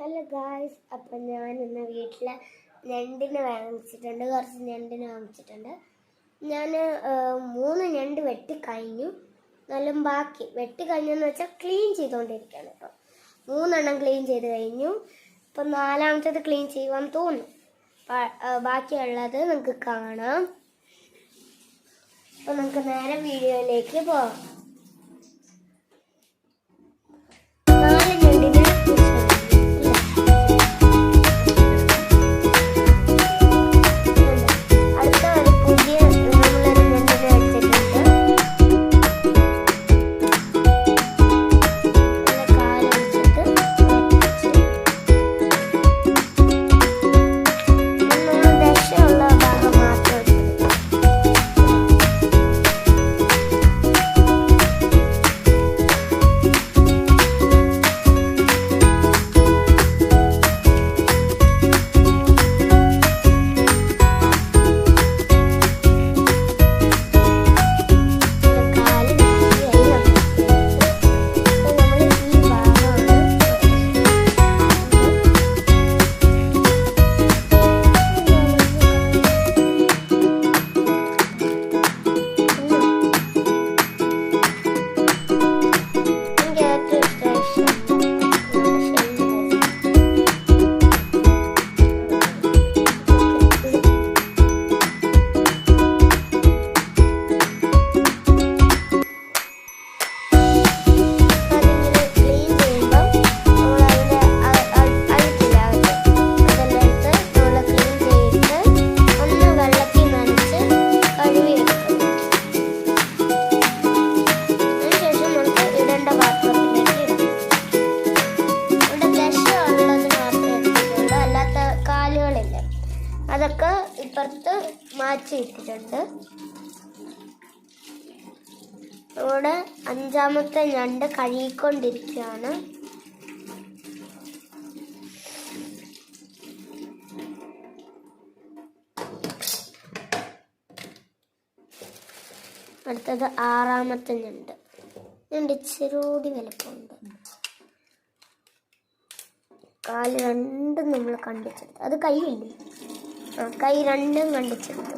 Hello guys, അപ്പം ഞാൻ ഇന്ന് വീട്ടിൽ ഞണ്ടിനെ വാങ്ങിച്ചിട്ടുണ്ട്. കുറച്ച് ഞണ്ടിനെ വാങ്ങിച്ചിട്ടുണ്ട്. ഞാൻ 3 ഞണ്ട് വെട്ടിക്കഴിഞ്ഞു. എന്നാലും ബാക്കി വെട്ടിക്കഴിഞ്ഞെന്ന് വെച്ചാൽ ക്ലീൻ ചെയ്തുകൊണ്ടിരിക്കുകയാണ്. ഇപ്പം 3 ക്ലീൻ ചെയ്ത് കഴിഞ്ഞു. ഇപ്പം 4ാമത്തേത് ക്ലീൻ ചെയ്യുവാൻ തോന്നുന്നു. ബാക്കിയുള്ളത് നമുക്ക് കാണാം. അപ്പം നമുക്ക് നേരെ വീഡിയോയിലേക്ക് പോകാം. 4 ഞണ്ടിനെ അതൊക്കെ ഇപ്പുറത്ത് മാറ്റി വെച്ചിട്ടുണ്ട്. ഇവിടെ 5ാമത്തെ ഞണ്ട് കഴുകിക്കൊണ്ടിരിക്കുകയാണ്. അടുത്തത് 6ാമത്തെ ഞണ്ട്. ഇച്ചിരി വലുപ്പമുണ്ട്. കാല് 2 നമ്മൾ കണ്ടിച്ചെടുത്തു. അത് കൈയില്ലേ? കൈ 2 കണ്ടിച്ചെടുത്തു.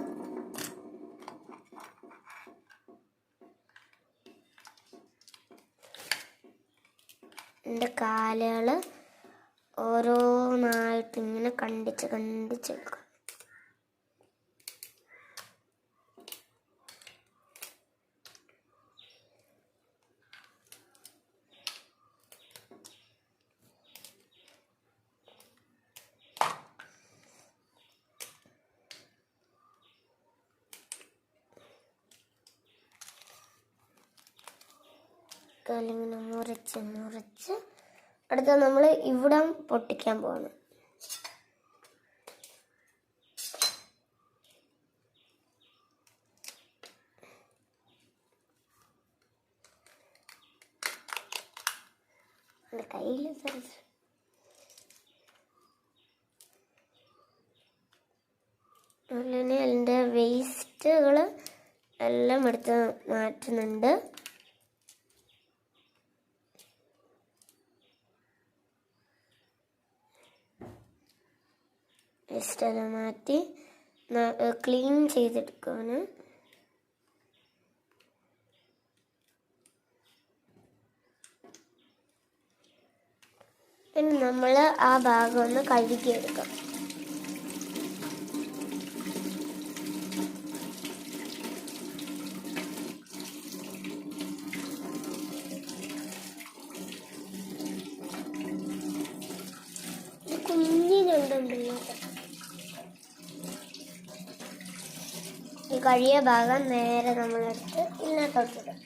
എൻ്റെ കാലുകൾ ഓരോന്നായിട്ട് ഇങ്ങനെ കണ്ടിച്ചെടുക്കും. കാലിങ്ങനെ മുറിച്ച് അടുത്ത നമ്മൾ ഇവിടെ പൊട്ടിക്കാൻ പോവാണ്. എൻ്റെ കയ്യിൽ അങ്ങനെ എൻ്റെ വേസ്റ്റുകൾ എല്ലാം എടുത്ത് മാറ്റുന്നുണ്ട്. വേസ്റ്റെല്ലാം മാറ്റി ക്ലീൻ ചെയ്തെടുക്കുകയാണ്. പിന്നെ നമ്മൾ ആ ഭാഗം ഒന്ന് കഴുകിയെടുക്കാം. കുഞ്ഞിനുണ്ടല്ലോ. ഈ കഴിയ ഭാഗം നേരെ നമ്മളെടുത്ത് ഇതിനകത്തോട്ടിടും.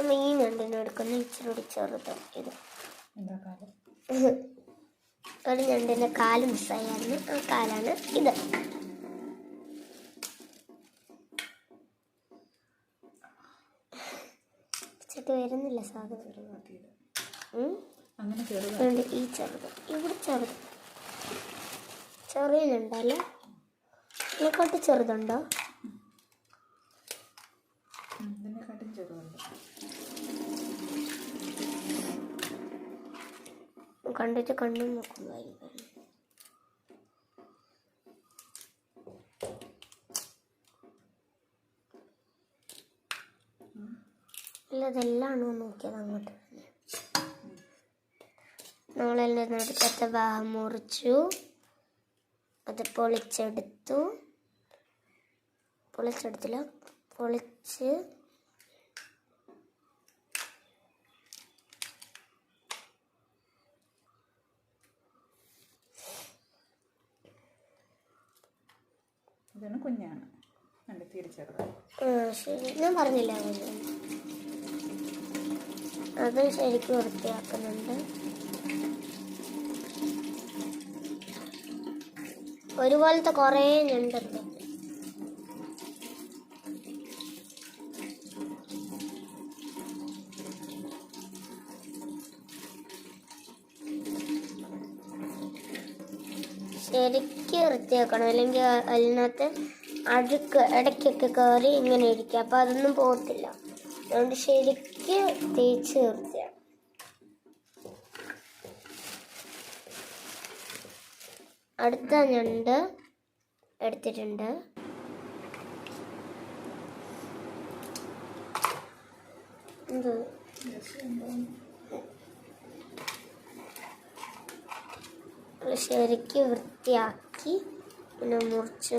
മീനുണ്ടിനെ എടുക്കുന്ന ഇച്ചിരി ചെറുത്. ഇത് ഒരു ഞണ്ടിൻ്റെ കാല് മിസ്സായിരുന്നു. ആ കാലാണ് ഇത്. വരുന്നില്ല സാധനം. ഈ ചെറുത് ഇവിടെ ചെറിയുണ്ടല്ലേ? ഇതിനെക്കാട്ട് ചെറുതുണ്ടോ? ഇതിനെക്കാട്ടും ചെറുതുണ്ട്. കണ്ടിട്ട് കണ്ണും നോക്കുമ്പോൾ ഇല്ല, ഇതെല്ലാണോ നോക്കിയത് അങ്ങോട്ട് തന്നെ. നമ്മളെല്ലാം നടുക്കത്തെ ഭാഗം മുറിച്ചു, അത് പൊളിച്ചെടുത്തില്ല, പൊളിച്ച് ഇതാണ് കുഞ്ഞാണ്, നല്ല തിരിച്ചെടുക്കാം. ശരി, ഞാൻ പറഞ്ഞില്ല അത് ശരിക്കും വൃത്തിയാക്കുന്നുണ്ട്. ഒരുപോലത്തെ കുറേ ഞണ്ടുണ്ട്. ശരിക്കും വൃത്തിയാക്കണം, അല്ലെങ്കിൽ അതിനകത്ത് അഴുക്ക് ഇടയ്ക്കൊക്കെ കയറി ഇങ്ങനെ ഇരിക്കുക, അപ്പം അതൊന്നും പോകത്തില്ല. അതുകൊണ്ട് ശരിക്ക് തേച്ച് വൃത്തിയാക്കണം. അടുത്ത ഞണ്ട് എടുത്തിട്ടുണ്ട്. ശരിക്ക് വൃത്തിയാക്കി പിന്നെ മുറിച്ച്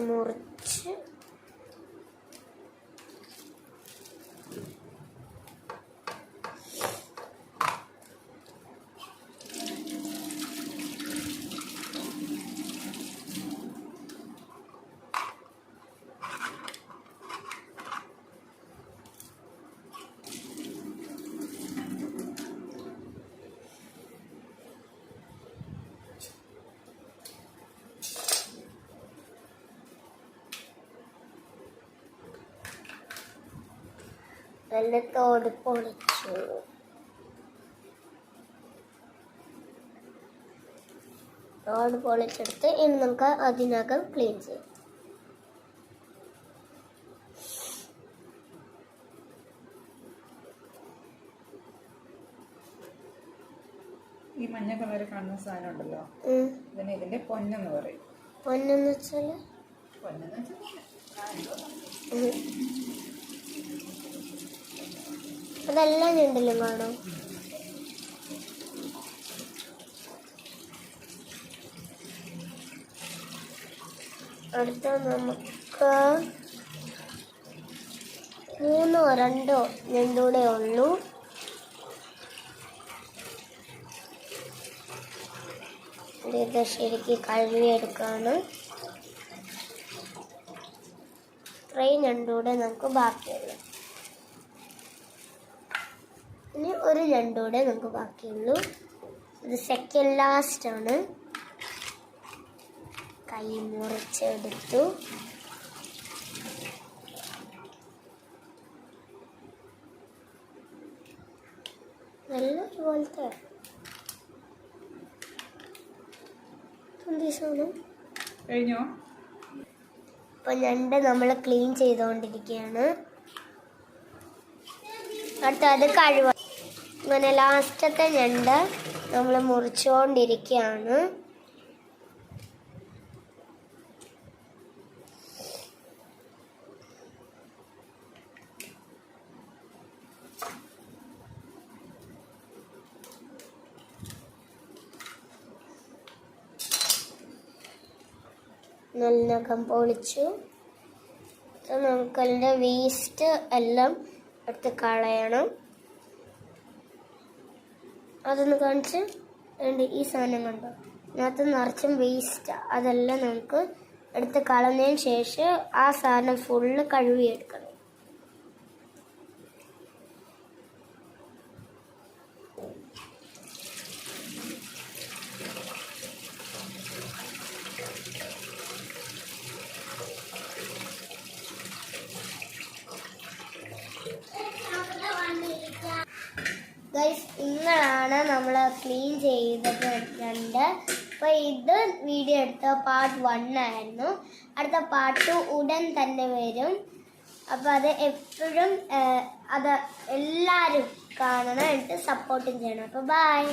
നല്ല തോട് പൊളിച്ചു. തോട് പൊളിച്ചെടുത്ത് ഇനി നമുക്ക് അതിനകം ക്ലീൻ ചെയ്യാം. ഈ മഞ്ഞ കളറ് കാണുന്ന സാധനം ഉണ്ടല്ലോ, ഇതിന്റെ പൊന്നെന്ന് പറയും. പൊന്നെന്ന് വെച്ചാല് അതെല്ലാം ഞണ്ടിലും കാണും. അടുത്ത നമുക്ക് 3 or 2 ഞണ്ടൂടെ ഉള്ളൂ. ഇത് ശരിക്ക് കഴുകിയെടുക്കാണ്. ഇത്രയും ഞണ്ടൂടെ നമുക്ക് ബാക്കിയുള്ളൂ. ഇനി ഒരു ഞണ്ടൂടെ നമുക്ക് ബാക്കിയുള്ളൂ. ഇത് സെക്കൻഡ് ലാസ്റ്റ് ആണ്. കൈ മുറിച്ചെടുത്തു. നല്ല പോലത്തെ കഴിഞ്ഞോ? ഇപ്പൊ ഞണ്ട് നമ്മൾ ക്ലീൻ ചെയ്തുകൊണ്ടിരിക്കുകയാണ്. അടുത്തത് കഴുവ. അങ്ങനെ ലാസ്റ്റത്തെ ഞണ്ട് നമ്മൾ മുറിച്ചുകൊണ്ടിരിക്കുകയാണ്. നല്ലകം പൊളിച്ചു. നമുക്കതിൻ്റെ വേസ്റ്റ് എല്ലാം എടുത്ത് കളയണം. അതൊന്ന് കാണിച്ച് ഈ സാധനം കണ്ടോ, അതിനകത്ത് നിറച്ചും വേസ്റ്റ്. അതെല്ലാം നമുക്ക് എടുത്ത് കളഞ്ഞതിന് ശേഷം ആ സാധനം ഫുള്ള് കഴുകിയെടുക്കണം. ഗൈസ്, ഇങ്ങളാണ് നമ്മൾ ക്ലീൻ ചെയ്തത് ഞണ്ട്. അപ്പോൾ ഇത് വീഡിയോ എടുത്ത പാർട്ട് 1 ആയിരുന്നു. അടുത്ത പാർട്ട് 2 ഉടൻ തന്നെ വരും. അപ്പോൾ അത് എപ്പോഴും അത് എല്ലാവരും കാണണം, എന്നിട്ട് സപ്പോർട്ടും ചെയ്യണം. അപ്പോൾ ബൈ.